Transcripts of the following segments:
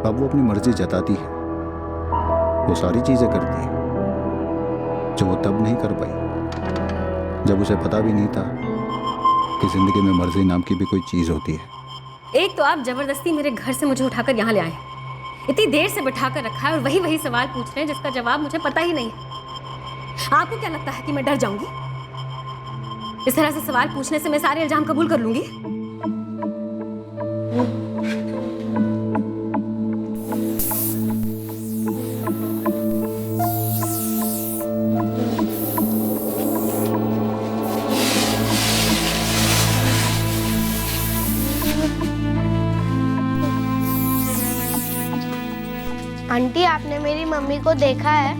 अब वो अपनी मर्जी जताती है, वो सारी चीज़ें करती है जो वो तब नहीं कर पाई जब उसे पता भी नहीं था कि जिंदगी में मर्जी नाम की भी कोई चीज़ होती है। एक तो आप जबरदस्ती मेरे घर से मुझे उठाकर यहाँ ले आए, इतनी देर से बैठाकर रखा है और वही सवाल पूछ रहे हैं जिसका जवाब मुझे पता ही नहीं है। आपको क्या लगता है कि मैं डर जाऊंगी? इस तरह से सवाल पूछने से मैं सारे इल्जाम कबूल कर लूंगी? आंटी, आपने मेरी मम्मी को देखा है?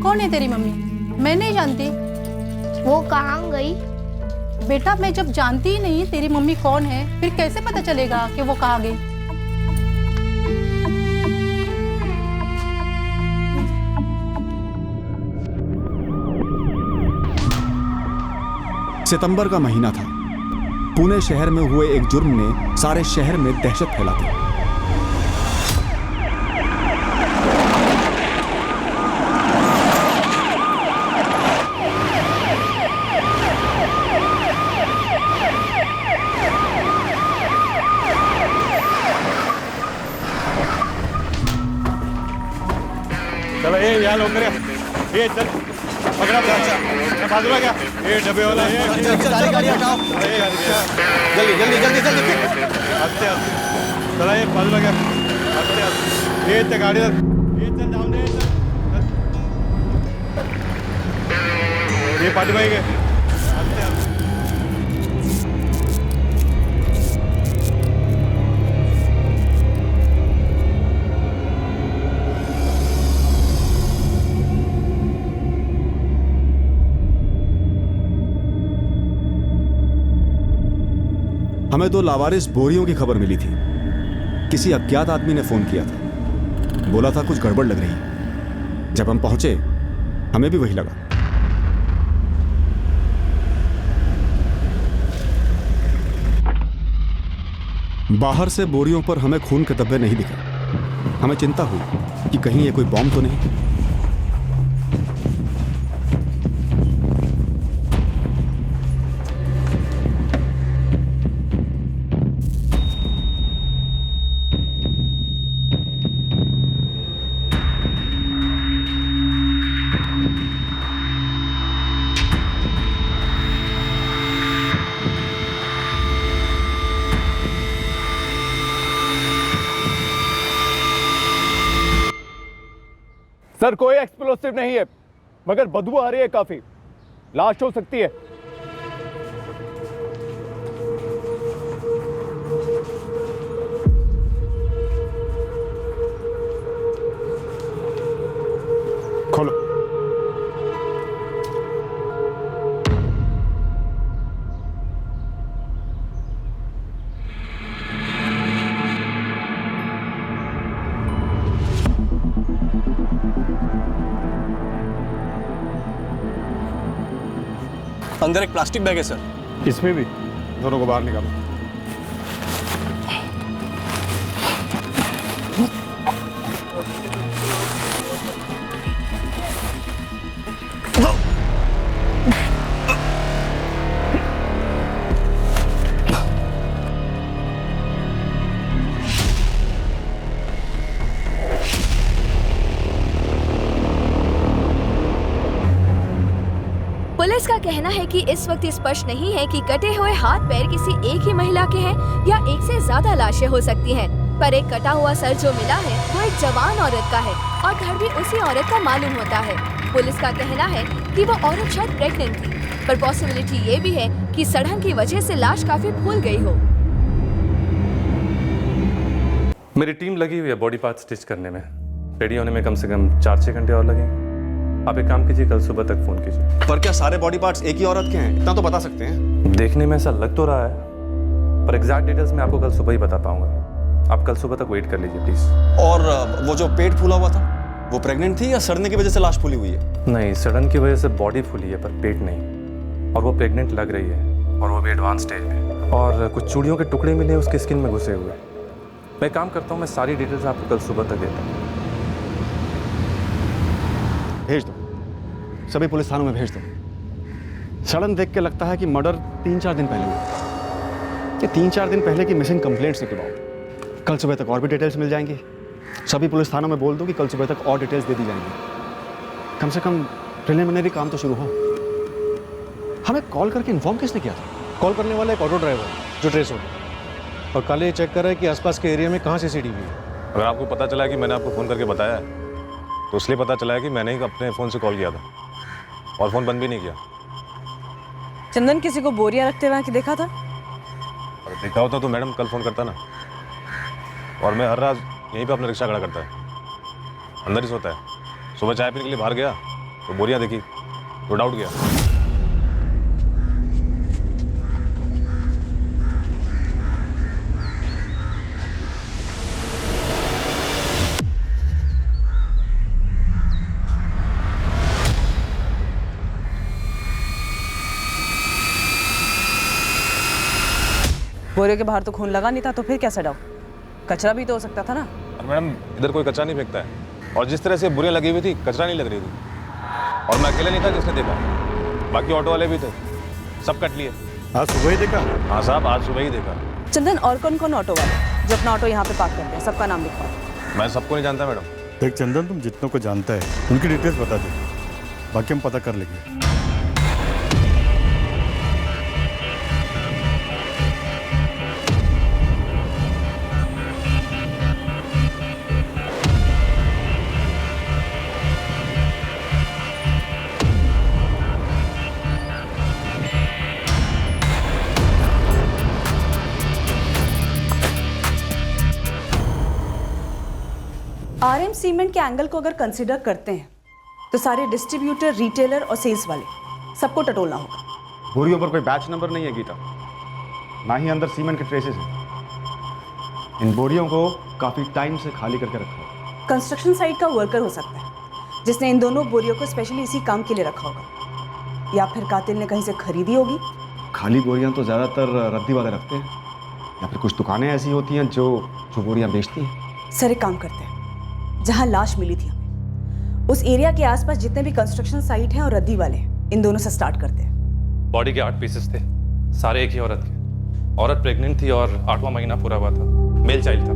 कौन है तेरी मम्मी? मैं नहीं जानती। वो कहाँ गई? बेटा, मैं जब जानती ही नहीं तेरी मम्मी कौन है, फिर कैसे पता चलेगा कि वो कहाँ गई? सितंबर का महीना था। पुणे शहर में हुए एक जुर्म ने सारे शहर में दहशत फैला दी। चलो ये यहाँ लोग करे, ये चल पकड़ा बाजूला क्या, ये डब्बे वाला ये सारी गाड़ी हटाओ, जल्दी जल्दी जल्दी जल्दी। आस्ते आस्ते चला, ये बाजूला क्या, आस्ते आस्ते ये ते गाड़ी ये चल जाओ दे, ये पाटी भाई के आस्ते आस्ते। हमें 2 लावारिस बोरियों की खबर मिली थी। किसी अज्ञात आदमी ने फोन किया था, बोला था कुछ गड़बड़ लग रही है। जब हम पहुंचे हमें भी वही लगा। बाहर से बोरियों पर हमें खून के धब्बे नहीं दिखे। हमें चिंता हुई कि कहीं ये कोई बॉम्ब तो नहीं। सर कोई एक्सप्लोसिव नहीं है, मगर बदबू आ रही है काफी। लाश हो सकती है। खोलो। अंदर एक प्लास्टिक बैग है सर। इसमें भी? दोनों को बाहर निकालो। पुलिस का कहना है कि इस वक्त स्पष्ट नहीं है कि कटे हुए हाथ पैर किसी एक ही महिला के हैं या एक से ज्यादा लाशें हो सकती हैं। पर एक कटा हुआ सर जो मिला है वो एक जवान औरत का है और घर भी उसी औरत का मालूम होता है। पुलिस का कहना है कि वो औरत शायद प्रेग्नेंट थी, पर पॉसिबिलिटी ये भी है कि सड़न की वजह से लाश काफी फूल गई हो। मेरी टीम लगी हुई है बॉडी पार्ट स्टिच करने में। रेडी होने में कम से कम 4-6 घंटे और लगेंगे। आप एक काम कीजिए, कल सुबह तक फोन कीजिए। पर क्या सारे बॉडी पार्ट्स एक ही औरत के हैं? इतना तो बता सकते हैं। देखने में ऐसा लग तो रहा है, पर एग्जैक्ट डिटेल्स मैं आपको कल सुबह ही बता पाऊंगा। आप कल सुबह तक वेट कर लीजिए प्लीज। और वो जो पेट फूला हुआ था वो प्रेग्नेंट थी या सड़ने की वजह से लाश फूली हुई है? नहीं, सडन की वजह से बॉडी फूली है पर पेट नहीं। और वो प्रेग्नेंट लग रही है और वो भी एडवांस स्टेज में। और कुछ चूड़ियों के टुकड़े मिले उसकी स्किन में घुसे हुए। मैं काम करता हूँ, मैं सारी डिटेल्स आपको कल सुबह तक देता हूँ। भेज दो, सभी पुलिस थानों में भेज दो। सडन देख के लगता है कि मर्डर 3-4 दिन पहले हुआ। ये 3-4 दिन पहले की मिसिंग कंप्लेंट्स निकलवाओ, कल सुबह तक और भी डिटेल्स मिल जाएंगी। सभी पुलिस थानों में बोल दो कि कल सुबह तक और डिटेल्स दे दी जाएंगी। कम से कम प्रिलिमिनरी काम तो शुरू हो। हमें कॉल करके इन्फॉर्म किसने किया था? कॉल करने वाला एक ऑटो ड्राइवर जो ट्रेस हो गया, और कल ये चेक कर रहा है कि आसपास के एरिया में कहाँ CCTV है। अगर आपको पता चला है कि मैंने आपको फ़ोन करके बताया है, तो इसलिए पता चला है कि मैंने ही अपने फ़ोन से कॉल किया था और फ़ोन बंद भी नहीं किया। चंदन किसी को बोरियां रखते हुए देखा था? अगर देखा होता तो मैडम कल फ़ोन करता ना। और मैं हर रात यहीं पे अपना रिक्शा खड़ा करता है, अंदर ही सोता है। सुबह चाय पीने के लिए बाहर गया तो बोरियां देखी तो डाउट गया। बोरियों के बाहर तो खून लगा नहीं था, तो फिर कैसे डाउट? कचरा भी तो हो सकता था ना। और मैडम इधर कोई कचरा नहीं फेंकता है, और जिस तरह से बोरियां लगी हुई थी कचरा नहीं लग रही थी। और मैं अकेला नहीं था जिसने देखा, बाकी ऑटो वाले भी थे, सब कट लिए। आज सुबह ही देखा? हाँ साहब, आज सुबह ही देखा। चंदन, और कौन कौन ऑटो वाले जो अपना ऑटो यहाँ पे पार्क करते हैं, सबका नाम लिखवाओ। मैं सबको नहीं जानता मैडम। देख चंदन, तुम जितनों को जानता है उनकी डिटेल्स बता दे, बाकी हम पता कर लेंगे। RM सीमेंट के एंगल को अगर कंसिडर करते हैं तो सारे डिस्ट्रीब्यूटर, रिटेलर और सेल्स वाले सबको टटोलना होगा। बोरियों पर कोई बैच नंबर नहीं है गीता, ना ही अंदर सीमेंट के ट्रेसेस हैं। इन बोरियों को काफ़ी टाइम से खाली करके रखा है। कंस्ट्रक्शन साइट का वर्कर हो सकता है जिसने इन दोनों बोरियों को स्पेशली इसी काम के लिए रखा होगा, या फिर कातिल ने कहीं से खरीदी होगी। खाली बोरियां तो ज़्यादातर रद्दी वाले रखते हैं, या फिर कुछ दुकानें ऐसी होती हैं जो बोरियां बेचती हैं। सर एक काम करते हैं, जहां लाश मिली थी हमें उस एरिया के आसपास जितने भी कंस्ट्रक्शन साइट हैं और रद्दी वाले हैं, इन दोनों से स्टार्ट करते हैं। बॉडी के 8 पीसेस थे, सारे एक ही औरत के। औरत प्रेग्नेंट थी और 8वां महीना पूरा हुआ था, मेल चाइल्ड था।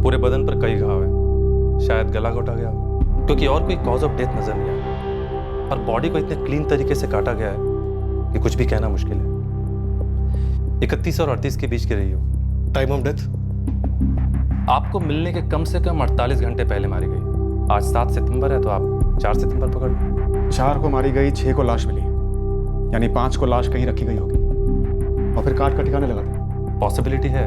पूरे बदन पर कई घाव है, शायद गला घोटा गया होगा, क्योंकि और कोई कॉज ऑफ डेथ नजर नहीं आया। और बॉडी को इतने क्लीन तरीके से काटा गया है कि कुछ भी कहना मुश्किल है। 31 और 38 के बीच की रही हो। टाइम ऑफ डेथ आपको मिलने के कम से कम 48 घंटे पहले मारी गई। आज 7 सितंबर है, तो आप 4 सितंबर पकड़ लो। 4 को मारी गई, 6 को लाश मिली, यानी 5 को लाश कहीं रखी गई होगी और फिर काट कर ठिकाने लगा दिया। पॉसिबिलिटी है,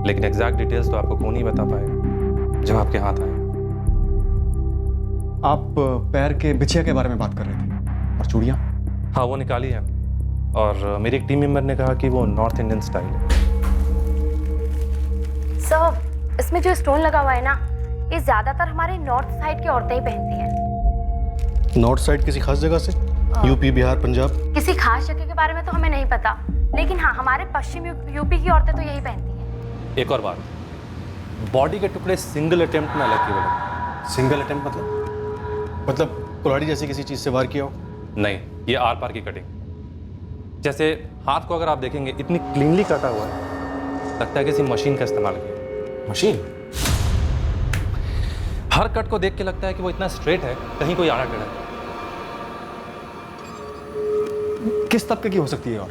लेकिन एग्जैक्ट डिटेल्स तो आपको कौन ही बता पाएगा जब आपके हाथ आए। आप पैर के बिछिया के बारे में बात कर रहे थे, और चूड़ियाँ? हाँ, वो निकाली है, और मेरी एक टीम मेंबर ने कहा कि वो नॉर्थ इंडियन स्टाइल है। सर, इसमें जो स्टोन लगा हुआ है ना, ये ज्यादातर हमारे नॉर्थ साइड की औरतें ही पहनती हैं। नॉर्थ साइड किसी खास जगह से? यूपी, बिहार, पंजाब? किसी खास जगह के बारे में तो हमें नहीं पता, लेकिन हाँ, हमारे पश्चिम यूपी की औरतें तो यही पहनती हैं। एक और बात, बॉडी के टुकड़े सिंगल अटेम्प्ट में अलग किए गए। सिंगल अटेम्प्ट मतलब कुल्हाड़ी जैसी किसी चीज से वार किया हो? नहीं, ये आर पार की कटिंग। जैसे हाथ को अगर आप देखेंगे, इतनी क्लीनली काटा हुआ है, लगता है किसी मशीन का इस्तेमाल किया। मशीन? हर कट को देख के लगता है कि वो इतना स्ट्रेट है, कहीं कोई आड़ा टेढ़ा है। किस तबके की हो सकती है? और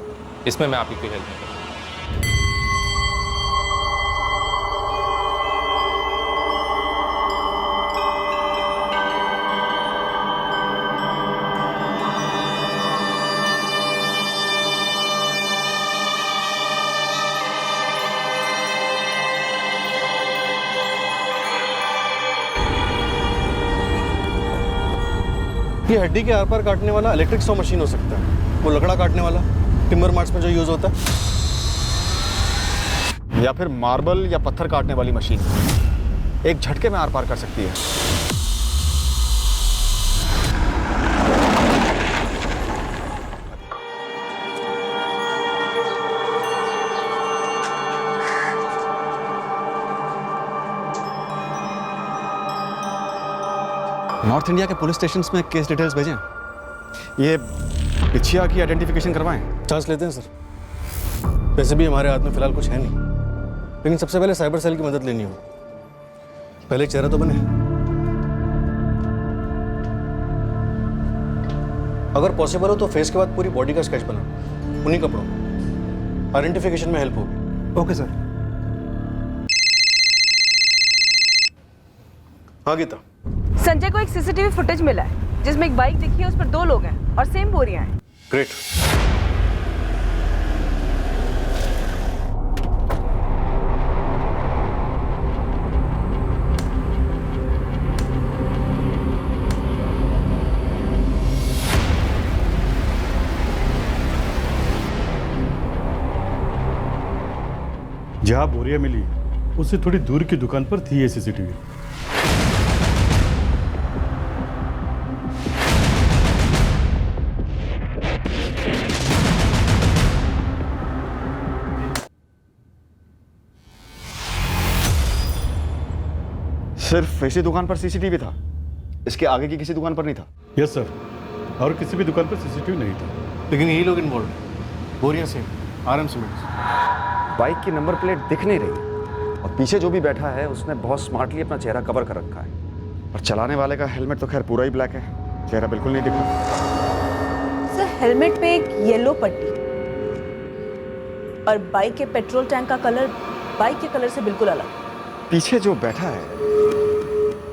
इसमें मैं आपकी कोई हेल्प नहीं करूँगा। ये हड्डी के आर पार काटने वाला इलेक्ट्रिक सॉ मशीन हो सकता है, वो लकड़ा काटने वाला टिम्बर मार्ट्स में जो यूज होता है, या फिर मार्बल या पत्थर काटने वाली मशीन एक झटके में आर पार कर सकती है। नॉर्थ इंडिया के पुलिस स्टेशन में केस डिटेल्स भेजें। ये पिछिया की आइडेंटिफिकेशन करवाएं। चांस लेते हैं सर। वैसे भी हमारे हाथ में फिलहाल कुछ है नहीं, लेकिन सबसे पहले साइबर सेल की मदद लेनी होगी। पहले चेहरा तो बने, अगर पॉसिबल हो तो फेस के बाद पूरी बॉडी का स्केच बना, उन्हीं कपड़ों में। आइडेंटिफिकेशन में हेल्प होगी। Okay sir. हाँ गीता, संजय को एक सीसीटीवी फुटेज मिला है जिसमें एक बाइक दिखी है, उस पर 2 लोग हैं और सेम बोरियां हैं। ग्रेट। जहां बोरिया मिली उससे थोड़ी दूर की दुकान पर थी ये सीसीटीवी। सिर्फ इसी दुकान पर सीसीटीवी था, इसके आगे की किसी दुकान पर नहीं था? यस सर, और किसी भी दुकान पर सीसीटीवी नहीं था। लेकिन यही लोग इन्वॉल्व हैं। बोरिया से RM सीमेंट्स। बाइक की नंबर प्लेट दिख नहीं रही और पीछे जो भी बैठा है उसने बहुत स्मार्टली अपना चेहरा कवर कर रखा है। और चलाने वाले का हेलमेट तो खैर पूरा ही ब्लैक है, चेहरा बिल्कुल नहीं दिख रहा। सर हेलमेट पे एक येलो पट्टी और बाइक के पेट्रोल टैंक का कलर बाइक के कलर से बिल्कुल अलग। पीछे जो बैठा है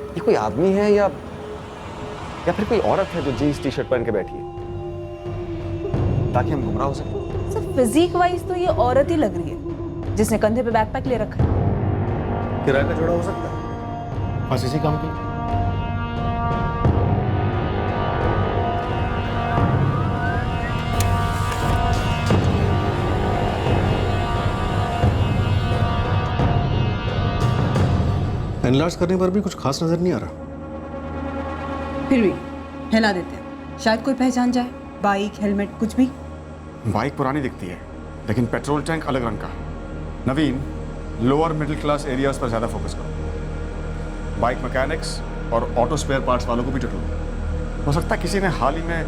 ये कोई आदमी है या फिर कोई औरत है जो जीन्स टी शर्ट पहन के बैठी है, ताकि हम गुमराह हो सकें? सर फिजिक वाइज तो ये औरत ही लग रही है जिसने कंधे पे बैकपैक ले रखा है। किराए का जोड़ा हो सकता है। बस इसी काम के लिए। एनालाइज करने पर भी कुछ खास नजर नहीं आ रहा। फिर भी हिला देते हैं, शायद कोई पहचान जाए। बाइक, हेलमेट, कुछ भी। बाइक पुरानी दिखती है लेकिन पेट्रोल टैंक अलग रंग का। नवीन, लोअर मिडिल क्लास एरियाज पर ज़्यादा फोकस करो। बाइक मैकेनिक्स और ऑटो स्पेयर पार्ट्स वालों को भी टटोलो। हो सकता है किसी ने हाल ही में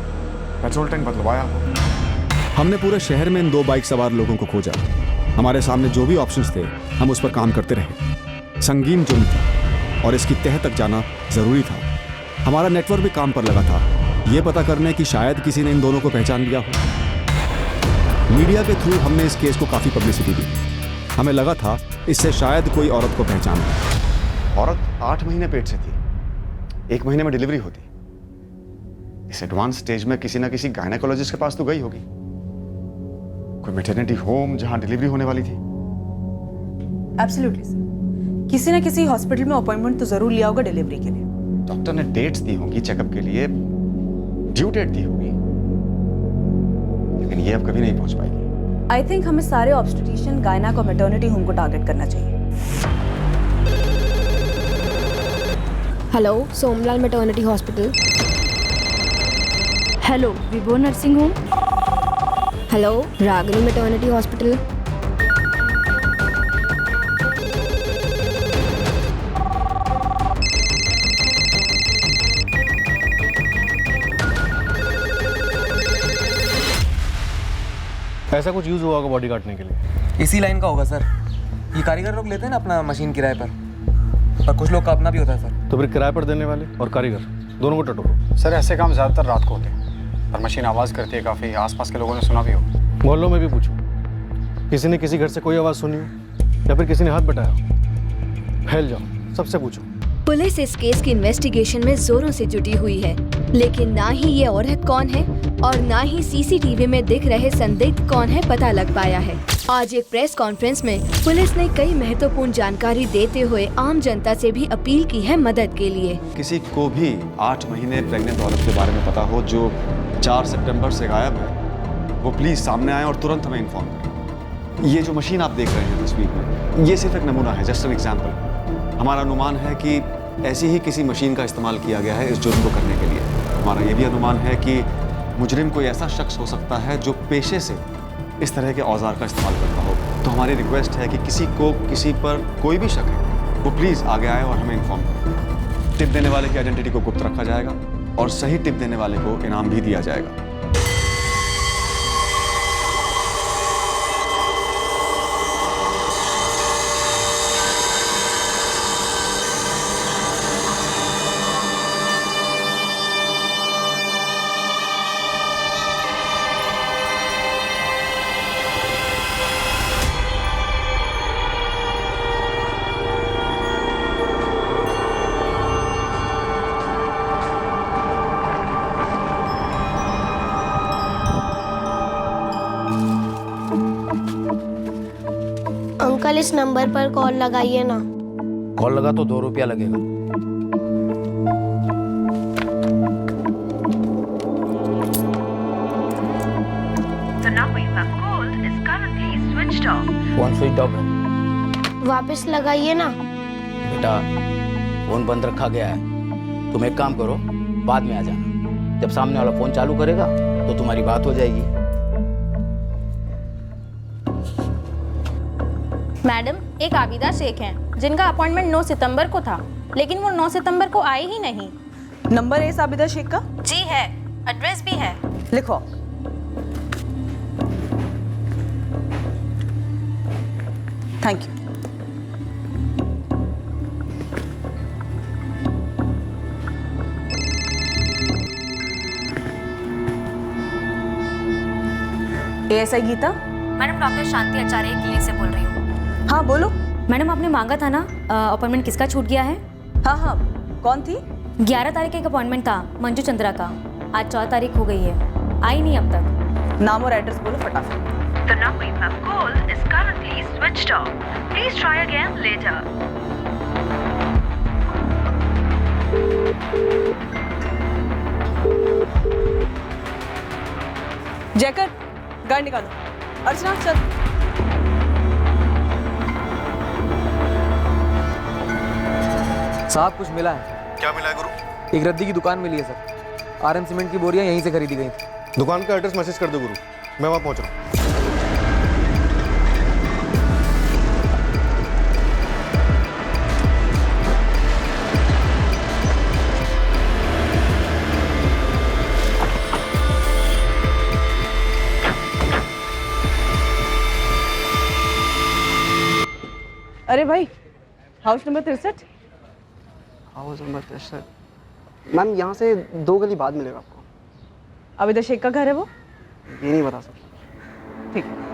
पेट्रोल टैंक बदलवाया हो। हमने पूरे शहर में इन 2 बाइक सवार लोगों को खोजा। हमारे सामने जो भी ऑप्शंस थे हम उस पर काम करते रहे। संगीन जुर्म था और इसकी तह तक जाना जरूरी था। हमारा नेटवर्क भी काम पर लगा था, ये पता करने कि शायद किसी ने इन दोनों को पहचान लिया हो। मीडिया के थ्रू हमने इस केस को काफी पब्लिसिटी दी। हमें लगा था इससे शायद कोई औरत को पहचान ले। औरत 8 महीने पेट से थी, 1 महीने में डिलीवरी होती। इस एडवांस स्टेज में किसी ना किसी गायनेकोलॉजिस्ट के पास तो गई होगी, कोई मैटरनिटी होम जहां डिलीवरी होने वाली थी। एब्सोल्युटली सर, किसी ना किसी हॉस्पिटल में अपॉइंटमेंट तो जरूर लिया होगा डिलीवरी के लिए। डॉक्टर ने डेट्स दी होंगी चेकअप के लिए, ड्यू डेट दी होगी, लेकिन ये अब कभी नहीं पहुंच पाएगी। आई थिंक हमें सारे ऑब्स्टेट्रिशियन, गायनेक और मैटरनिटी होम को टारगेट करना चाहिए। Hello, Somlal maternity hospital. Hello, Vibho nursing home. Hello, Ragini maternity hospital. ऐसा कुछ यूज हुआ होगा बॉडी काटने के लिए। इसी लाइन का होगा सर। ये कारीगर लोग लेते हैं ना अपना मशीन किराए पर, और कुछ लोग का अपना भी होता है सर। तो फिर किराए पर देने वाले और कारीगर दोनों को टटोलो। सर ऐसे काम ज़्यादातर रात को होते हैं और मशीन आवाज़ करती है काफ़ी, आसपास के लोगों ने सुना भी हो। मोहल्लों में भी पूछो, किसी ने किसी घर से कोई आवाज़ सुनी हो या फिर किसी ने हाथ बटाया हो? फैल जाओ, सबसे पूछो। पुलिस इस केस की इन्वेस्टिगेशन में जोरों से जुटी हुई है, लेकिन ना ही ये औरत कौन है और ना ही सीसीटीवी में दिख रहे संदिग्ध कौन है पता लग पाया है। आज एक प्रेस कॉन्फ्रेंस में पुलिस ने कई महत्वपूर्ण जानकारी देते हुए आम जनता से भी अपील की है मदद के लिए। किसी को भी 8 महीने प्रेग्नेंट औरत के बारे में पता हो जो 4 सितंबर से गायब है, वो प्लीज सामने आए और तुरंत हमें इन्फॉर्म करें। ये जो मशीन आप देख रहे हैं तस्वीर में, ये सिर्फ एक नमूना है, जस्ट एन एग्जाम्पल। हमारा अनुमान है कि ऐसी ही किसी मशीन का इस्तेमाल किया गया है इस जुर्म को करने के लिए। हमारा ये भी अनुमान है कि मुजरिम कोई ऐसा शख्स हो सकता है जो पेशे से इस तरह के औजार का इस्तेमाल करता हो। तो हमारी रिक्वेस्ट है कि किसी को किसी पर कोई भी शक है वो प्लीज़ आगे आए और हमें इन्फॉर्म करें। टिप देने वाले की आइडेंटिटी को गुप्त रखा जाएगा और सही टिप देने वाले को इनाम भी दिया जाएगा। अंकल इस नंबर पर कॉल लगाइए ना। कॉल लगा तो 2 रुपया लगेगा। फोन स्विच ऑफ है। वापस लगाइए ना। बेटा फोन बंद रखा गया है, तुम एक काम करो, बाद में आ जाना। जब सामने वाला फोन चालू करेगा तो तुम्हारी बात हो जाएगी। मैडम, एक आबिदा शेख हैं जिनका अपॉइंटमेंट 9 सितंबर को था, लेकिन वो 9 सितंबर को आए ही नहीं। नंबर है इस आबिदा शेख का? जी है, एड्रेस भी है। लिखो। Thank you. ASI Geeta. Madam, doctor Shanti Acharya clinic से बोल रही हूँ। हाँ बोलो। मैडम, आपने मांगा था ना अपॉइंटमेंट, किसका छूट गया है? हाँ हाँ, कौन थी? 11 तारीख का एक अपॉइंटमेंट था, मंजू चंद्रा का। आज 4 तारीख हो गई है, आई नहीं अब तक। नाम और एड्रेस बोलो फटाफट। The number you have called is currently switched off. Please try again later. Jayakar, गाड़ी निकालो। अर्चना चल। साहब कुछ मिला है। क्या मिला है गुरु? एक रद्दी की दुकान मिली है सर। आरएम सीमेंट की बोरियां यहीं से खरीदी गई थी। दुकान का एड्रेस मैसेज कर दो गुरु, मैं वहां पहुंच रहा हूँ। अरे भाई, house number 63। House number 63 ma'am, यहाँ से 2 गली बाद मिलेगा आपको। आबिदा शेख का घर है वो? ये नहीं बता सकता। ठीक है।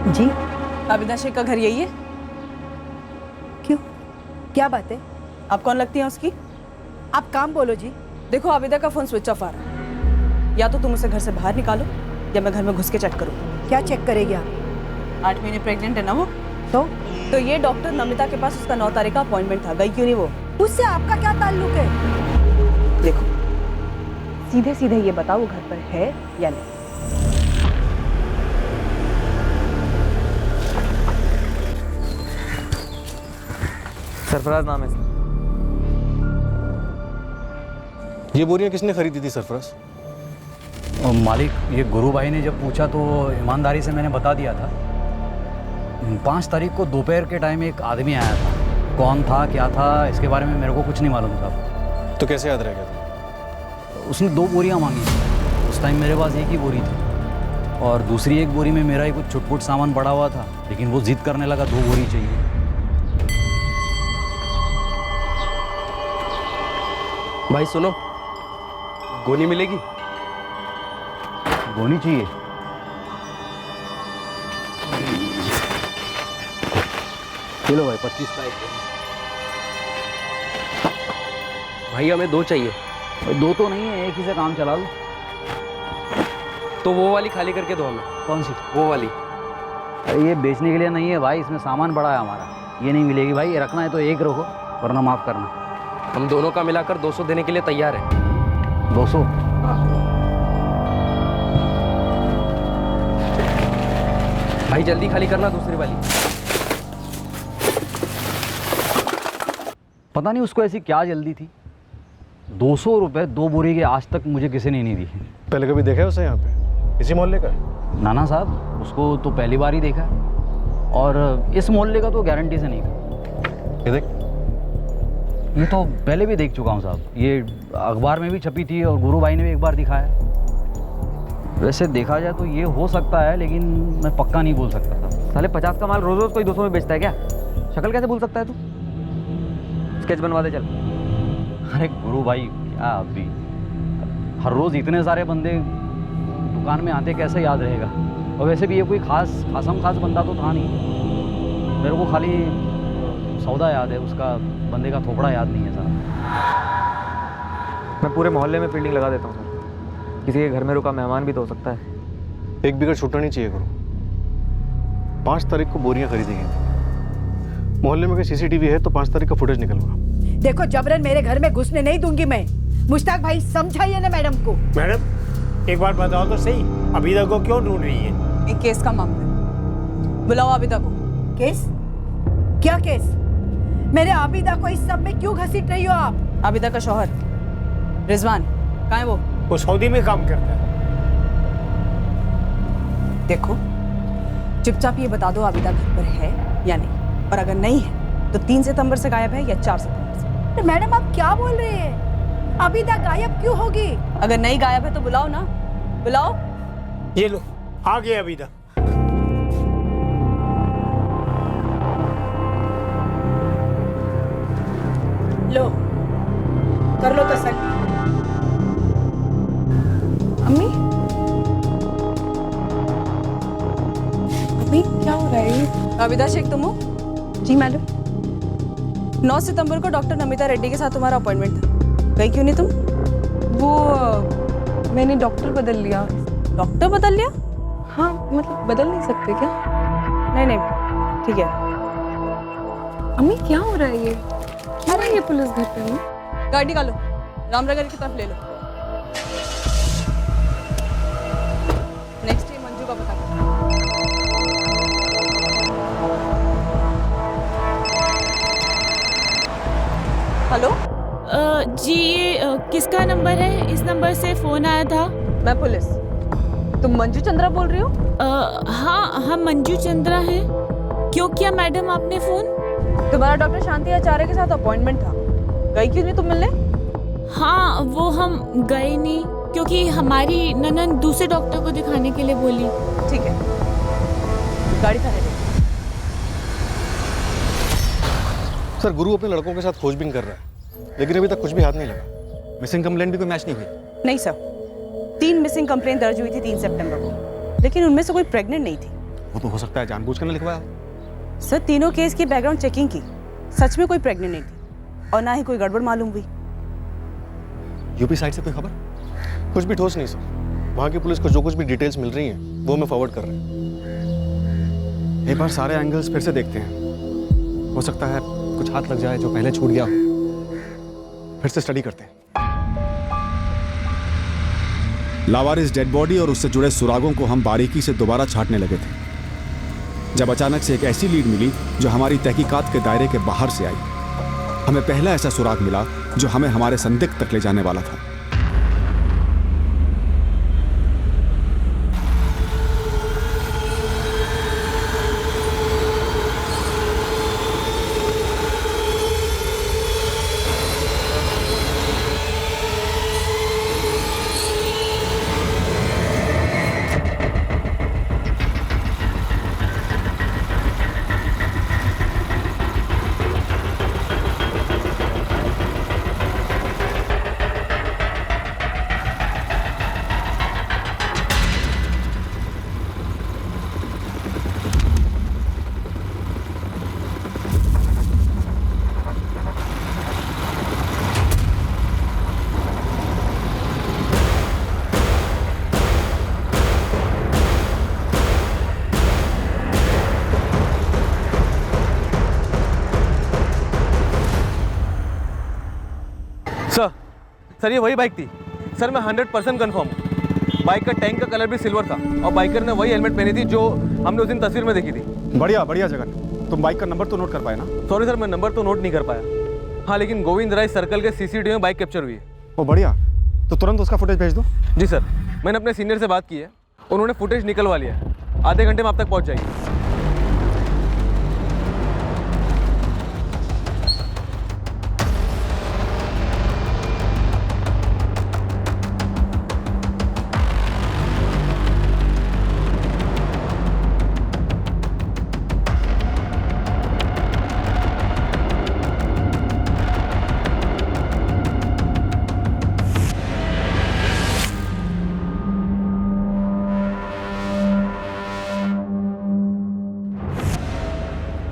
जी, आबिदा शेख का घर यही है? क्यों, क्या बात है? आप कौन लगती हैं उसकी? आप काम बोलो जी। देखो, आबिदा का फोन स्विच ऑफ आ रहा है। या तो तुम उसे घर से बाहर निकालो या मैं घर में घुस के चेक करूँ। क्या चेक करेगी आप? 8 महीने प्रेग्नेंट है ना वो। तो ये डॉक्टर नमिता के पास उसका 9 तारीख का अपॉइंटमेंट था, गई क्यों नहीं वो? उससे आपका क्या ताल्लुक है? देखो, सीधे सीधे ये बताओ वो घर पर है या नहीं। सरफराज नाम है सर। ये बोरियां किसने खरीदी थी सरफराज? मालिक, ये गुरु भाई ने जब पूछा तो ईमानदारी से मैंने बता दिया था। 5 तारीख को दोपहर के टाइम एक आदमी आया था। कौन था, क्या था, इसके बारे में मेरे को कुछ नहीं मालूम था। तो कैसे याद रह गया था? उसने 2 बोरियां मांगी थी। उस टाइम मेरे पास एक ही बोरी थी और दूसरी एक बोरी में मेरा ही कुछ छुटपुट सामान पड़ा हुआ था, लेकिन वो जिद करने लगा 2 बोरी चाहिए। भाई सुनो, गोली मिलेगी? गोली चाहिए? चलो भाई, 25 का एक। भाई हमें 2 चाहिए। भाई 2 तो नहीं है, एक ही से काम चला लो। तो वो वाली खाली करके दो हमें। कौन सी? वो वाली। अरे ये बेचने के लिए नहीं है भाई, इसमें सामान बड़ा है हमारा, ये नहीं मिलेगी भाई। ये रखना है तो एक रखो, वरना माफ़ करना। हम दोनों का मिलाकर 200 देने के लिए तैयार है। 200? भाई जल्दी खाली करना दूसरी वाली। पता नहीं उसको ऐसी क्या जल्दी थी। 200 रुपये 2 बोरी के आज तक मुझे किसी ने नहीं दी। पहले कभी देखा है उसे यहाँ पे, इसी मोहल्ले का? नाना साहब, उसको तो पहली बार ही देखा है, और इस मोहल्ले का तो गारंटी से नहीं था। ये देख, ये तो पहले भी देख चुका हूँ साहब, ये अखबार में भी छपी थी और गुरु भाई ने भी एक बार दिखाया। वैसे देखा जाए तो ये हो सकता है, लेकिन मैं पक्का नहीं बोल सकता था। साले 50 का माल रोज रोज कोई 200 में बेचता है क्या? शक्ल कैसे भूल सकता है तू? स्केच बनवा दे चल। अरे गुरु भाई क्या अभी, हर रोज़ इतने सारे बंदे दुकान में आते, कैसे याद रहेगा? और वैसे भी ये कोई खास बंदा तो था नहीं। मेरे को खाली सौदा याद है, उसका बंदे का थोपड़ा याद नहीं है साहब। मैं पूरे मोहल्ले में फील्डिंग लगा देता हूँ सर, किसी के घर में रुका मेहमान भी तो हो सकता है। एक बिगड़ छूटना नहीं चाहिए करो। 5 तारीख को बोरियां खरीदी गई थी। मोहल्ले में कोई सीसीटीवी है तो 5 तारीख का फुटेज निकलवा। देखो जबरन मेरे घर में घुसने नहीं दूंगी मैं। मुश्ताक भाई समझाइए ना मैडम को। मैडम एक बार बताओ तो सही, अबीदा को क्यों ढूंढ रही है? एक केस का मामला है, बुलाओ आबिदा को। केस? क्या केस? मेरे आबिदा को इस सब में क्यों घसीट रही हो आप? आबिदा का शौहर रिजवान कहाँ है? वो सऊदी में काम करता है। देखो चुपचाप ये बता दो आबिदा घर पर है या नहीं, और अगर नहीं है तो 3 सितंबर से गायब है या 4 सितंबर से। मैडम आप क्या बोल रहे हैं? आबिदा गायब क्यों होगी? अगर नहीं गायब है तो बुलाओ ना, बुलाओ। ये लो आ गया अबीदा। लो कर लो तसल्ली। अम्मी अम्मी क्या हो रहा है? आबिदा शेख तुम हो? जी मैडम। 9 सितंबर को डॉक्टर नमिता रेड्डी के साथ तुम्हारा अपॉइंटमेंट था, गई क्यों नहीं तुम? वो मैंने डॉक्टर बदल लिया। डॉक्टर बदल लिया? हाँ मतलब बदल नहीं सकते क्या? नहीं नहीं ठीक है। अम्मी क्या हो रहा है ये? क्या रहा है ये पुलिस घर पे? अम्मी गाड़ी निकालो, रामनगर की तरफ ले लो। नेक्स्ट टाइम मंजू का पता करो। हेलो जी ये किसका नंबर है? इस नंबर से फ़ोन आया था। मैं पुलिस। तुम मंजू चंद्रा बोल रही हो? हाँ हम मंजू चंद्रा हैं। क्यों किया मैडम आपने फ़ोन? तुम्हारा डॉक्टर शांति आचार्य के साथ अपॉइंटमेंट था, गई क्यों नहीं तुम मिलने? हाँ वो हम गए नहीं, क्योंकि हमारी ननद दूसरे डॉक्टर को दिखाने के लिए बोली। ठीक है गाड़ी थाने ले। सर गुरु अपने लड़कों के साथ खोजबीन कर रहा है, लेकिन अभी तक कुछ भी हाथ नहीं लगा। मिसिंग कंप्लेंट भी कोई मैच नहीं हुई। नहीं सर, 3 मिसिंग कंप्लेंट दर्ज हुई थी 3 सितंबर को, लेकिन उनमें से कोई प्रेग्नेंट नहीं थी। वो तो हो सकता है जानबूझकर ना लिखवाया। सर तीनों केस की बैकग्राउंड चेकिंग की, सच में कोई प्रेग्नेंट नहीं थी और ना ही कोई गड़बड़ मालूम हुई। यूपी साइड से कोई खबर? कुछ भी ठोस नहीं सर। वहाँ की पुलिस को जो कुछ भी डिटेल्स मिल रही हैं वो मैं फॉरवर्ड कर रहा हूँ। एक बार सारे एंगल्स फिर से देखते हैं, हो सकता है कुछ हाथ लग जाए जो पहले छूट गया हो। फिर से स्टडी करते हैं। लावारिस डेड बॉडी और उससे जुड़े सुरागों को हम बारीकी से दोबारा छांटने लगे थे, जब अचानक से एक ऐसी लीड मिली जो हमारी तहकीकात के दायरे के बाहर से आई। हमें पहला ऐसा सुराग मिला जो हमें हमारे संदिग्ध तक ले जाने वाला था। सर ये वही बाइक थी सर, मैं 100% कंफर्म हूँ। बाइक का टैंक का कलर भी सिल्वर था और बाइकर ने वही हेलमेट पहनी थी जो हमने उस दिन तस्वीर में देखी थी। बढ़िया बढ़िया जगन, तुम बाइक का नंबर तो नोट कर पाए ना? सॉरी सर, मैं नंबर तो नोट नहीं कर पाया। हाँ, लेकिन गोविंद राय सर्कल के सीसीटीवी में बाइक कैप्चर हुई है। ओ बढ़िया, तो तुरंत उसका फुटेज भेज दो। जी सर, मैंने अपने सीनियर से बात की है, उन्होंने फुटेज निकलवा लिया है। आधे घंटे में आप तक पहुंच जाएगी।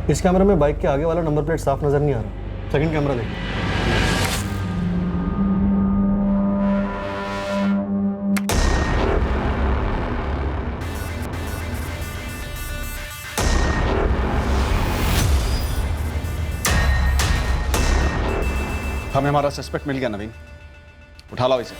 इस कैमरे में बाइक के आगे वाला नंबर प्लेट साफ नजर नहीं आ रहा। सेकंड कैमरा देखिए। हमें हमारा सस्पेक्ट मिल गया नवीन, उठा लाओ इसे।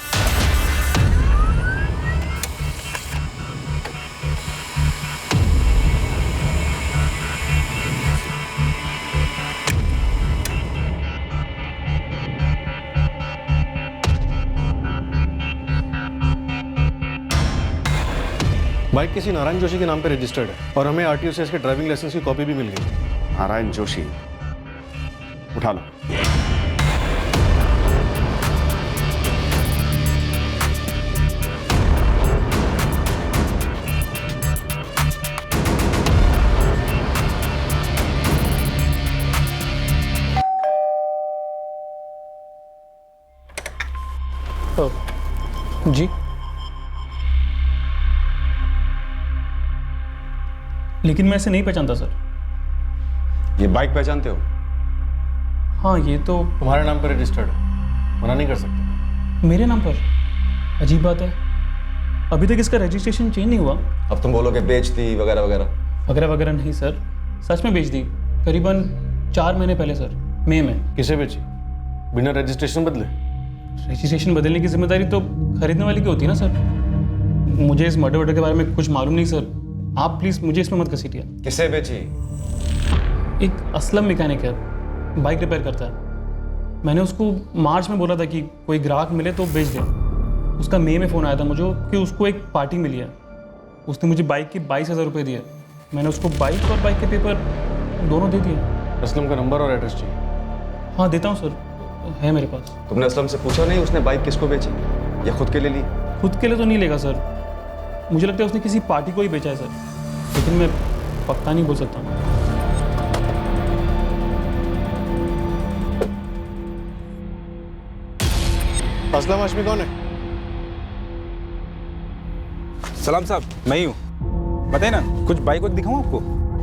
बाइक किसी नारायण जोशी के नाम पे रजिस्टर्ड है और हमें आरटीओ से इसके ड्राइविंग लाइसेंस की कॉपी भी मिल गई। नारायण जोशी, उठा लो। जी, लेकिन मैं इसे नहीं पहचानता सर। ये बाइक पहचानते हो? हाँ, ये तो तुम्हारे नाम पर रजिस्टर्ड है, मना नहीं कर सकते। मेरे नाम पर? अजीब बात है, अभी तक इसका रजिस्ट्रेशन चेंज नहीं हुआ। अब तुम बोलोगे बेच दी वगैरह वगैरह। वगैरह वगैरह नहीं सर, सच में बेच दी, करीबन 4 महीने पहले सर, मई में। किसे बेची? बिना रजिस्ट्रेशन बदले? रजिस्ट्रेशन बदलने की जिम्मेदारी तो खरीदने वाले की होती है ना सर। मुझे इस मर्डर वर्डर के बारे में कुछ मालूम नहीं सर, आप प्लीज मुझे इसमें मत घसीटिए। किसे बेची? एक असलम मैकेनिक है, बाइक रिपेयर करता है। मैंने उसको मार्च में बोला था कि कोई ग्राहक मिले तो बेच दे। उसका मई में फ़ोन आया था मुझे कि उसको एक पार्टी मिली है। उसने मुझे बाइक के 22,000 रुपये दिए। मैंने उसको बाइक और बाइक के पेपर दोनों दे दिए। असलम का नंबर और एड्रेस चाहिए? हाँ देता हूँ सर, है मेरे पास। तुमने असलम से पूछा नहीं उसने बाइक किसको बेची या खुद के लिए ली? खुद के लिए तो नहीं लेगा सर, मुझे लगता है उसने किसी पार्टी को ही बेचा है सर, लेकिन मैं पक्का नहीं बोल सकता। असलम हाशमी कौन है? सलाम साहब, मैं ही हूँ। बताइए ना, कुछ बाइक वाइक दिखाऊँ आपको?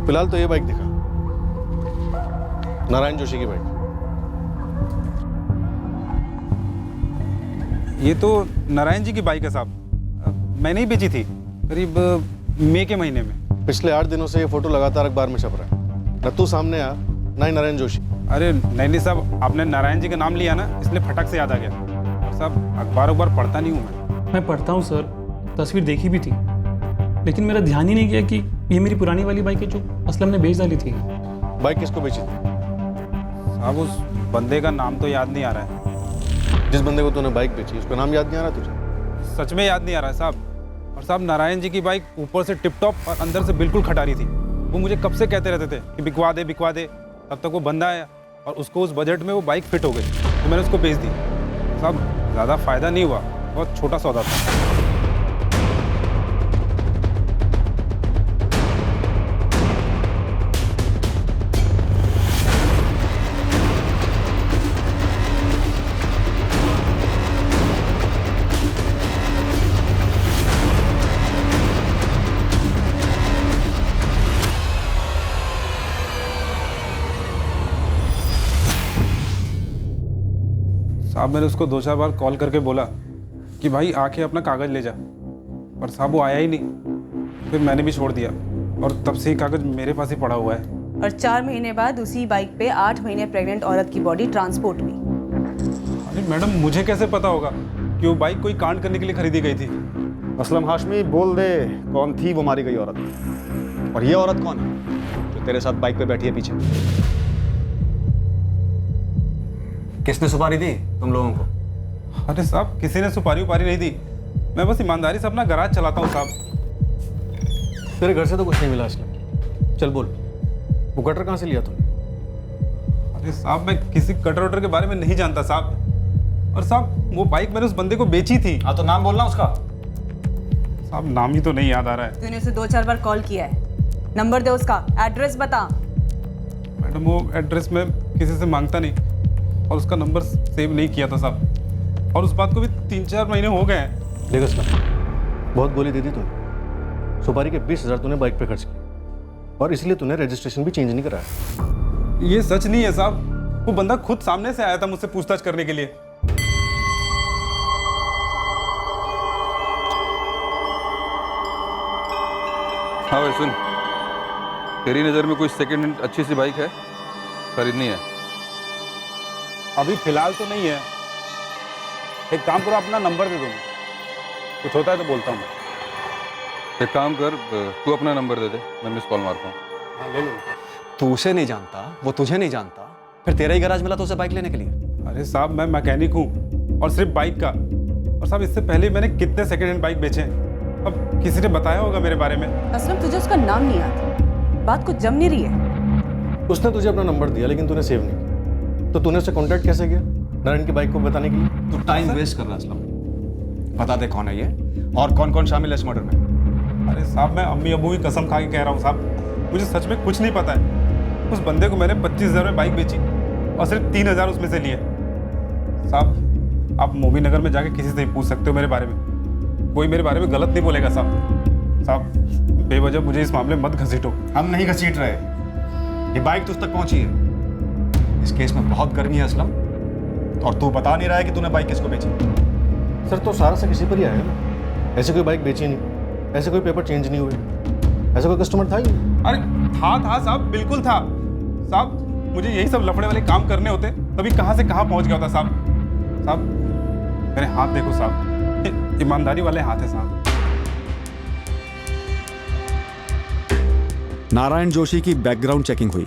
फिलहाल तो ये बाइक दिखा, नारायण जोशी की बाइक। ये तो नारायण जी की बाइक है साहब, मैंने ही बेची थी करीब मई के महीने में। पिछले 8 दिनों से ये फोटो लगातार अखबार में छप रहा है, न तू सामने आ ना ही नारायण जोशी। अरे नहीं साहब, आपने नारायण जी का नाम लिया ना, इसलिए फटक से याद आ गया। और साहब अखबार पढ़ता नहीं हूँ मैं पढ़ता हूँ सर, तस्वीर देखी भी थी, लेकिन मेरा ध्यान ही नहीं गया कि ये मेरी पुरानी वाली बाइक है जो असलम ने बेच डाली थी। बाइक किसको बेची थी? साहब उस बंदे का नाम तो याद नहीं आ रहा है। जिस बंदे को तूने बाइक बेची उसका नाम याद नहीं आ रहा तुझे? सच में याद नहीं आ रहा है साहब। और साहब नारायण जी की बाइक ऊपर से टिप टॉप और अंदर से बिल्कुल खटारी थी। वो मुझे कब से कहते रहते थे कि बिकवा दे। तब तक वो बंदा आया और उसको उस बजट में वो बाइक फिट हो गई, तो मैंने उसको बेच दी। साहब ज़्यादा फ़ायदा नहीं हुआ, बहुत छोटा सौदा था। साहब मैंने उसको 2-4 बार कॉल करके बोला कि भाई आके अपना कागज़ ले जा, पर साहब वो आया ही नहीं। फिर मैंने भी छोड़ दिया और तब से ही कागज़ मेरे पास ही पड़ा हुआ है। और 4 महीने बाद उसी बाइक पे 8 महीने प्रेग्नेंट औरत की बॉडी ट्रांसपोर्ट हुई। अरे मैडम, मुझे कैसे पता होगा कि वो बाइक कोई कांड करने के लिए खरीदी गई थी? असलम हाशमी, बोल दे कौन थी वो मारी गई औरत, और ये औरत कौन है जो तेरे साथ बाइक पे बैठी है पीछे? किसने सुपारी दी तुम लोगों को? अरे साहब, किसी ने सुपारी उपारी नहीं दी। मैं बस ईमानदारी से अपना गराज चलाता हूँ साहब। तेरे घर से तो कुछ नहीं मिला असलम। चल बोल, वो कटर कहाँ से लिया तूने? अरे साहब, मैं किसी कटर वटर के बारे में नहीं जानता साहब। और साहब, वो बाइक मैंने उस बंदे को बेची थी। हाँ तो नाम बोलना उसका। साहब, नाम ही तो नहीं याद आ रहा है। तूने उसे 2-4 बार कॉल किया है। नंबर दे उसका, एड्रेस बता। मैडम, वो एड्रेस मैं किसी से मांगता नहीं और उसका नंबर सेव नहीं किया था साहब। और उस बात को भी 3-4 महीने हो गए हैं। देख असलम, बहुत गोली दे दी तूने। सुपारी के 20,000 तूने बाइक पे खर्च किए और इसलिए तूने रजिस्ट्रेशन भी चेंज नहीं कराया। ये सच नहीं है साहब। वो बंदा खुद सामने से आया था मुझसे पूछताछ करने के लिए। हाँ भाई सुन, तेरी नज़र में कोई सेकंड हैंड अच्छी सी बाइक है, खरीदनी है? अभी फिलहाल तो नहीं है। एक काम करो, अपना नंबर दे दो, कुछ होता है तो बोलता हूँ। एक काम कर, तू अपना नंबर दे दे, मैं मिस कॉल मारता हूँ। हाँ ले लो। तू उसे नहीं जानता, वो तुझे नहीं जानता, फिर तेरा ही गैराज मिला तो उसे बाइक लेने के लिए? अरे साहब, मैं मैकेनिक हूँ और सिर्फ बाइक का। और साहब, इससे पहले मैंने कितने सेकंड हैंड बाइक बेचे हैं। अब किसी ने बताया होगा मेरे बारे में। असलम, तुझे उसका नाम नहीं आता, बात कुछ जम नहीं रही है। उसने तुझे अपना नंबर दिया लेकिन तूने सेव नहीं किया, तो तूने उससे कांटेक्ट कैसे किया नारायण की बाइक को बताने के लिए? तू टाइम वेस्ट कर रहा है असलम। बता दे कौन है ये और कौन कौन शामिल है इस मर्डर में। अरे साहब, मैं अम्मी अबू की कसम खा के कह रहा हूँ साहब, मुझे सच में कुछ नहीं पता है। उस बंदे को मैंने 25,000 में बाइक बेची और सिर्फ 3,000 उसमें से लिए। साहब, आप मोबी नगर में जाके किसी से ही पूछ सकते हो मेरे बारे में। कोई मेरे बारे में गलत नहीं बोलेगा साहब। साहब, बेवजह मुझे इस मामले में मत घसीटो। हम नहीं घसीट रहे, ये बाइक तुझ तक पहुंची है। इस केस में बहुत गर्मी है असलम, और तू बता नहीं रहा है कि तूने बाइक किसको बेची। सर, तो सारा से किसी पर ही आया ना। ऐसे कोई बाइक बेची नहीं, ऐसे कोई पेपर चेंज नहीं हुए, ऐसा कोई कस्टमर था ही नहीं। अरे था साहब, बिल्कुल था साहब। मुझे यही सब लफड़े वाले काम करने होते तभी कहाँ से कहाँ पहुँच गया होता साहब। साहब, मेरे हाथ देखो साहब, ईमानदारी वाले हाथ है साहब। नारायण जोशी की बैकग्राउंड चेकिंग हुई।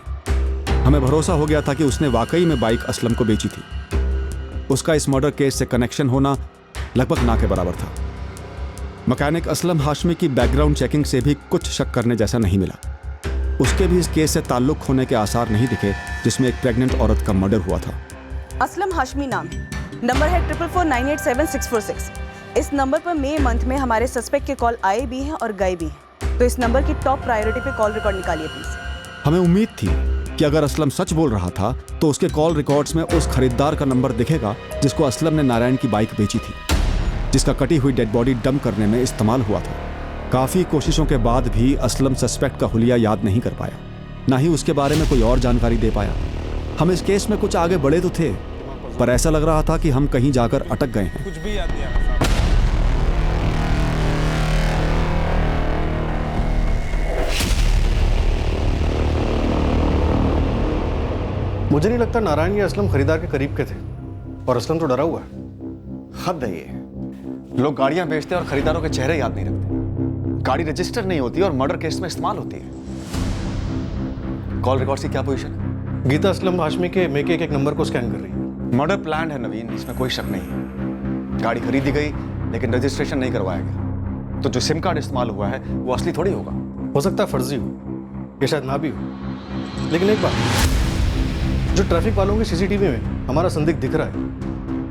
हमें भरोसा हो गया था कि उसने वाकई में बाइक असलम को बेची थी। उसका इस मर्डर केस से कनेक्शन होना लगभग ना के बराबर था। मैकेनिक असलम हाशमी की बैकग्राउंड चेकिंग से भी कुछ शक करने जैसा नहीं मिला। उसके भी इस केस से ताल्लुक होने के आसार नहीं दिखे जिसमें एक प्रेग्नेंट औरत का मर्डर हुआ था। असलम हाशमी नाम है, नंबर है 444987646। इस नंबर पर मई मंथ में हमारे सस्पेक्ट के कॉल आए भी हैं और गए भी हैं, तो इस नंबर की टॉप प्रायोरिटी पे कॉल रिकॉर्ड निकालिए प्लीज। हमें उम्मीद थी कि अगर असलम सच बोल रहा था तो उसके कॉल रिकॉर्ड्स में उस खरीदार का नंबर दिखेगा जिसको असलम ने नारायण की बाइक बेची थी, जिसका कटी हुई डेड बॉडी डंप करने में इस्तेमाल हुआ था। काफ़ी कोशिशों के बाद भी असलम सस्पेक्ट का हुलिया याद नहीं कर पाया, ना ही उसके बारे में कोई और जानकारी दे पाया। हम इस केस में कुछ आगे बढ़े तो थे, पर ऐसा लग रहा था कि हम कहीं जाकर अटक गए हैं। कुछ भी याद नहीं आ रहा साहब। मुझे नहीं लगता नारायण या असलम खरीदार के करीब के थे, और असलम तो डरा हुआ है। हद है ये, लोग गाड़ियां बेचते हैं और खरीदारों के चेहरे याद नहीं रखते। गाड़ी रजिस्टर नहीं होती और मर्डर केस में इस्तेमाल होती है। कॉल रिकॉर्ड्स की क्या पोजीशन है? गीता असलम हाशमी के मेक एक नंबर को स्कैन कर रही है। मर्डर प्लान है नवीन, इसमें कोई शक नहीं है। गाड़ी खरीदी गई लेकिन रजिस्ट्रेशन नहीं करवाया गया, तो जो सिम कार्ड इस्तेमाल हुआ है वो असली थोड़ी होगा। हो सकता है फर्जी हो, या शायद ना भी हो। लेकिन एक बात, जो ट्रैफिक वालों की सीसीटीवी में हमारा संदिग्ध दिख रहा है,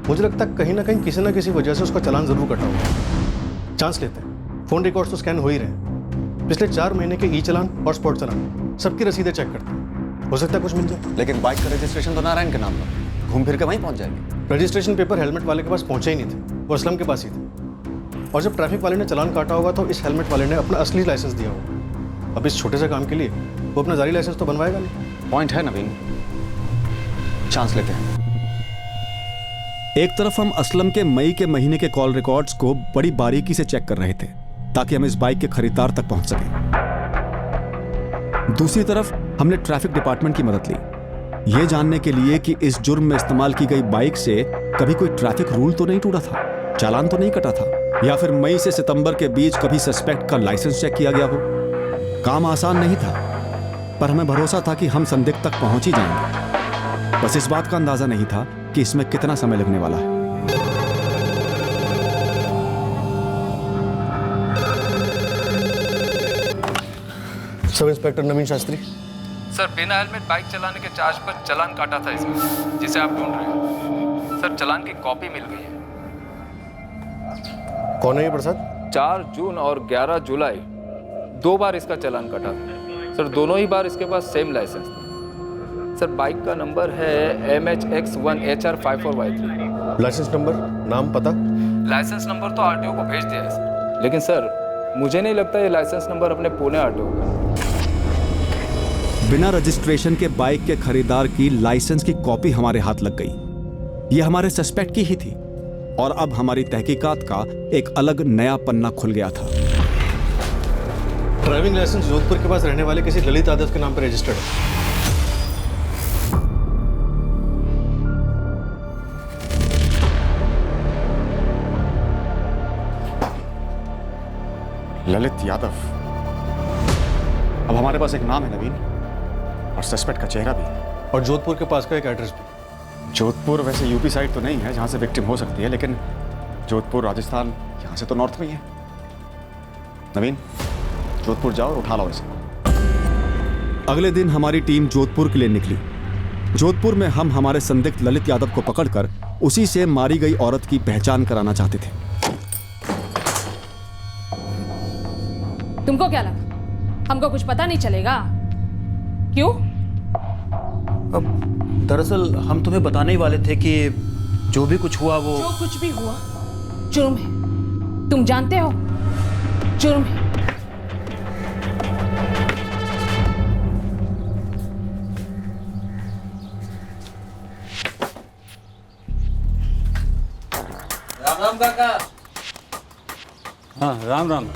मुझे लगता है कहीं ना कहीं किसी ना किसी वजह से उसका चालान जरूर कटा होगा। चांस लेते हैं, फोन रिकॉर्ड्स तो स्कैन हो ही रहे हैं। पिछले 4 महीने के ई चालान और स्पॉट चालान सबकी रसीदें चेक करते हैं, हो सकता है कुछ मिल जाए। लेकिन बाइक का रजिस्ट्रेशन तो नारायण के नाम पर, घूम फिर के वहीं पहुंच जाएंगे। रजिस्ट्रेशन पेपर हेलमेट वाले के पास पहुंचे ही नहीं थे, वो असलम के पास ही थे। और जब ट्रैफिक वाले ने चालान काटा होगा तो इस हेलमेट वाले ने अपना असली लाइसेंस दिया होगा। अब इस छोटे से काम के लिए वो अपना जारी लाइसेंस तो बनवाएगा नहीं। पॉइंट है नवीन, चांस लेते हैं। एक तरफ हम असलम के मई के महीने के कॉल रिकॉर्ड्स को बड़ी बारीकी से चेक कर रहे थे ताकि हम इस बाइक के खरीदार तक पहुंच सकें। दूसरी तरफ हमने ट्रैफिक डिपार्टमेंट की मदद ली, यह जानने के लिए कि इस जुर्म में इस्तेमाल की गई बाइक से कभी कोई ट्रैफिक रूल तो नहीं टूटा था। चालान तो नहीं कटा था, या फिर मई से सितंबर के बीच कभी सस्पेक्ट का लाइसेंस चेक किया गया हो। काम आसान नहीं था, पर हमें भरोसा था कि हम संदिग्ध तक पहुंच ही जाएंगे। बस इस बात का अंदाजा नहीं था कि इसमें कितना समय लगने वाला है। सब इंस्पेक्टर नवीन शास्त्री। सर बिना हेलमेट बाइक चलाने के चार्ज पर चालान काटा था इसमें, जिसे आप ढूंढ रहे हैं। सर चालान की कॉपी मिल गई है। कौन है ये प्रसाद? 4 जून और 11 जुलाई 2 बार इसका चालान कटा था सर। दोनों ही बार इसके पास सेम लाइसेंस था सर। बाइक का नंबर है MHX1HR54Y3। लाइसेंस नंबर, नाम, पता? लाइसेंस नंबर तो आरटीओ को भेज दिया है सर, लेकिन सर मुझे नहीं लगता ये लाइसेंस नंबर अपने पुणे आरटीओ का। बिना रजिस्ट्रेशन के बाइक के खरीदार की लाइसेंस की कॉपी हमारे हाथ लग गई। यह हमारे सस्पेक्ट की ही थी, और अब हमारी तहकीकात का एक अलग नया पन्ना खुल गया था। ड्राइविंग लाइसेंस जोधपुर के पास रहने वाले किसी ललित यादव के नाम पर रजिस्टर्ड है। ललित यादव। अब हमारे पास एक नाम है नवीन, और सस्पेक्ट का चेहरा भी, और जोधपुर के पास का एक एड्रेस भी। जोधपुर वैसे यूपी साइड तो नहीं है जहां से विक्टिम हो सकती है, लेकिन जोधपुर राजस्थान यहां से तो नॉर्थ में ही है। नवीन, जोधपुर जाओ और उठा लो इसे। अगले दिन हमारी टीम जोधपुर के लिए निकली। जोधपुर में हम हमारे संदिग्ध ललित यादव को पकड़कर उसी से मारी गई औरत की पहचान कराना चाहते थे। तुमको क्या लगा हमको कुछ पता नहीं चलेगा? क्यों? दरअसल हम तुम्हें बताने ही वाले थे कि जो भी कुछ हुआ वो... जो कुछ भी हुआ जुर्म है, तुम जानते हो, जुर्म है। राम राम काका। हाँ राम राम।